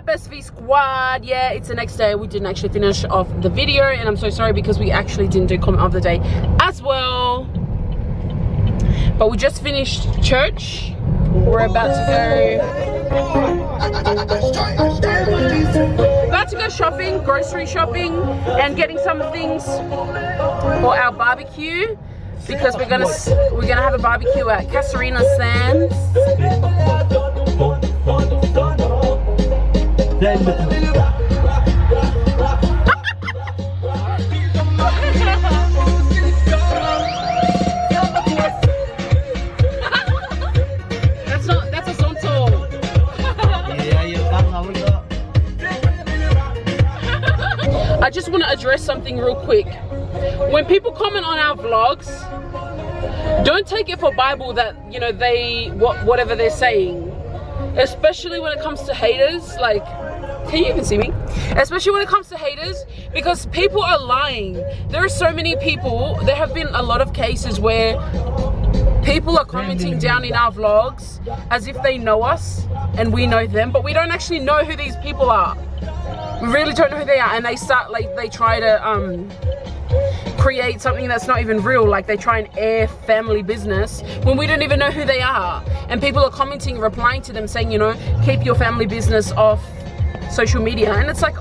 up SV squad? Yeah, it's the next day. We didn't actually finish off the video, and I'm so sorry because we actually didn't do comment of the day as well. But we just finished church. We're about to go shopping, grocery shopping, and getting some things for our barbecue, because we're gonna have a barbecue at Casuarina Sands. That's a zonto. I just want to address something real quick. When people comment on our vlogs, don't take it for Bible that, you know, whatever they're saying, especially when it comes to haters. Like, can you even see me? Especially when it comes to haters, because people are lying. There are so many people. There have been a lot of cases where people are commenting down in our vlogs as if they know us and we know them, but we don't actually know who these people are. We really don't know who they are, and they start, like, they try to create something that's not even real. Like, they try and air family business when we don't even know who they are, and people are commenting, replying to them saying, you know, keep your family business off social media. And it's like,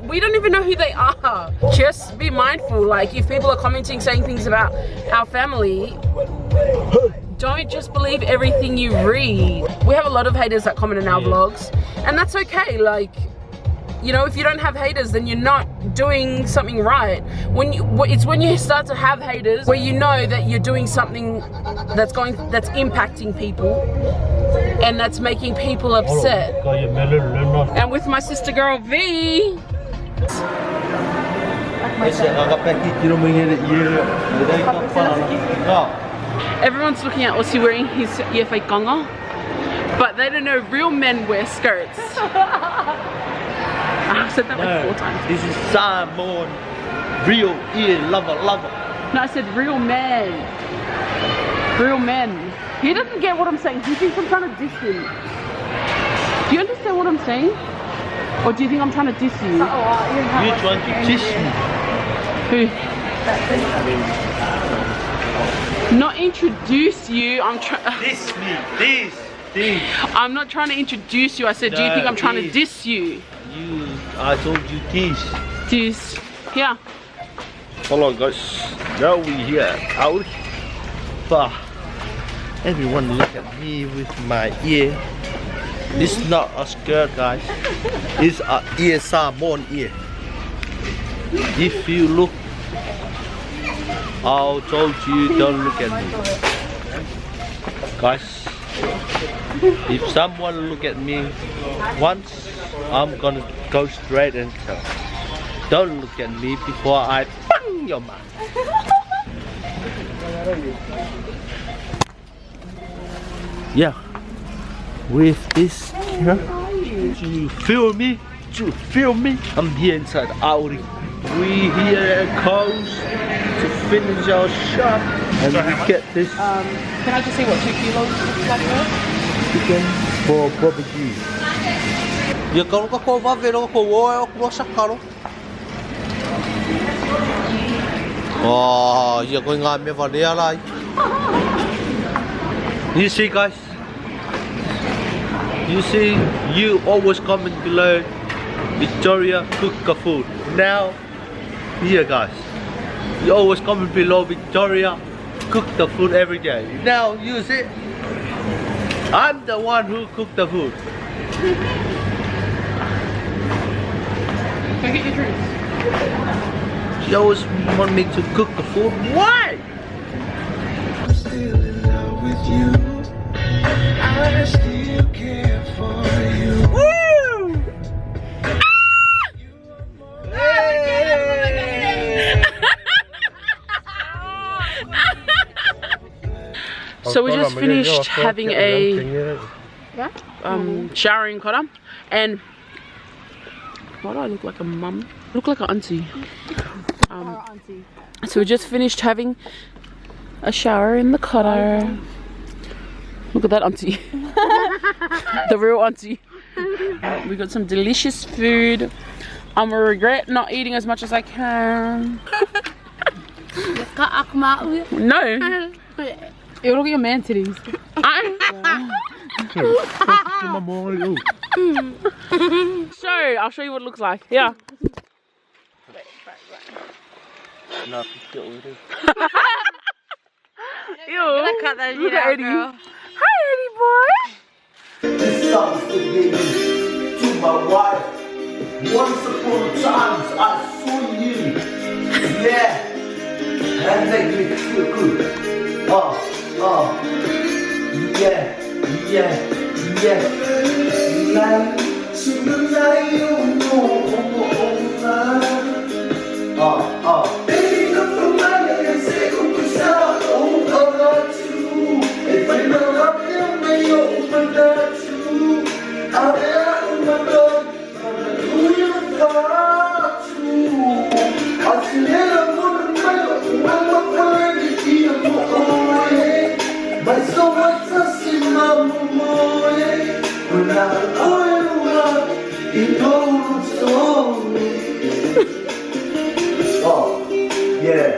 we don't even know who they are. Just be mindful. Like, if people are commenting, saying things about our family, don't just believe everything you read. We have a lot of haters that comment in our vlogs, and that's okay. Like, you know, if you don't have haters, then you're not doing something right. It's when you start to have haters where you know that you're doing something that's impacting people, and that's making people upset. And with my sister girl V. Everyone's looking at Aussie wearing his EFA gonga, but they don't know real men wear skirts. I've said that like 4 times. This is Samoan, real ear lover. No, I said real men. Real men. He doesn't get what I'm saying. He thinks I'm trying to diss him. Do you understand what I'm saying? Or do you think I'm trying to diss you? You're trying to diss me. Who? Not introduce you. I'm trying. Diss me. Diss. I'm not trying to introduce you. I said, do you think I'm trying to diss you? I told you this. Diss. Yeah. Hello guys. Now we here out. But everyone look at me with my ear. This is not a skirt, guys. It's a ear, Samoan ear. If you look, I told you don't look at me. Guys, if someone look at me once, I'm gonna go straight and tell. Don't look at me before I bang your mouth. Yeah, with this, you feel me? You feel me? I'm here inside Audi. We here at Coast to finish our shop, and we get this. Can I just see what 2 kilos looks like here? Chicken for barbecue. You go to Kova Vero Kowo Rosakaro. Oh, you're going on me for there, like. You see, guys. You see, you always comment below Victoria cook the food. Now, here, guys. You always comment below Victoria cook the food every day. Now, you see, I'm the one who cooked the food. Go get your drinks. She always want me to cook the food. Why? I'm still in love with you. I still care for you. Woo! So we just finished having a showering kora, and why do I look like a mum? Look like an auntie. So we just finished having a shower in the kora. Look at that auntie. The real auntie. We got some delicious food. I'm gonna regret not eating as much as I can. No. You look at your man titties. I'll show you what it looks like. Yeah. Ew. Look at Eddie. Hi, Eddie boy. This song is dedicated to my wife. Once upon a time, I saw you. Yeah, that make me feel good. Yeah. Baby, come from my head and say, come to stop. If I know up there, may you open that too. I'll be out of my blood. Who you got to? I see little woman, I'm a friend, if you don't but so much I see my boy. When I'm going around, you know what's on me. Yeah.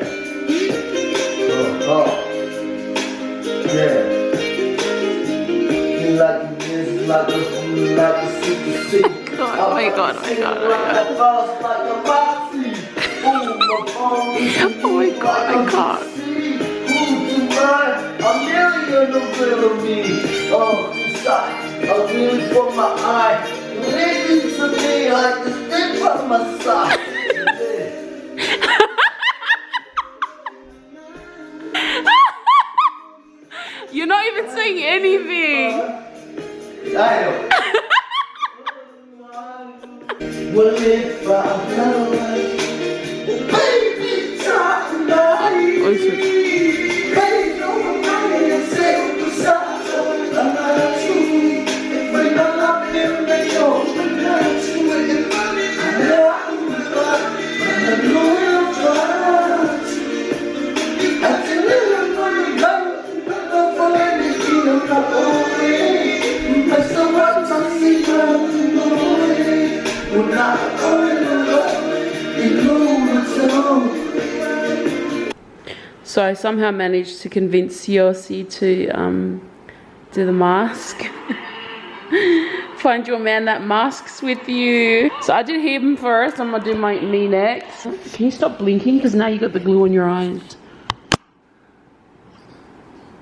Yeah. You like this, like a secret. Oh my god. Oh my god, I can't. A million of little me. Oh, inside, a really from my eye. You listen to me like the stick from my side. You're not even saying anything. I know. Well, if I love baby, talk about it. Baby, don't mind and say what's up. I'm not true. If we don't love him, then you're not true. If I know you're right. I tell you, I'm gonna go. For anything, I'm not okay. But so much I see my boy. When I'm going away, you know what's wrong. So I somehow managed to convince Siaosi to do the mask. Find your man that masks with you. So I did him first. I'm gonna do me next. Can you stop blinking? Because now you got the glue on your eyes.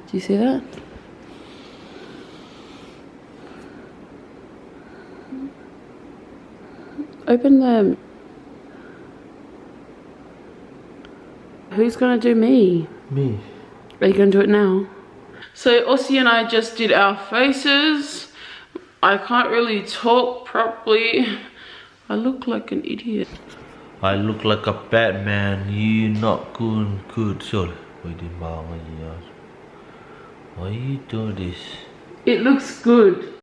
Do you see that? Open them. Who's gonna do me? Me. Are you gonna do it now? So Aussie and I just did our faces. I can't really talk properly. I look like an idiot. I look like a bad man. You not good. Sorry. Why you do this? It looks good.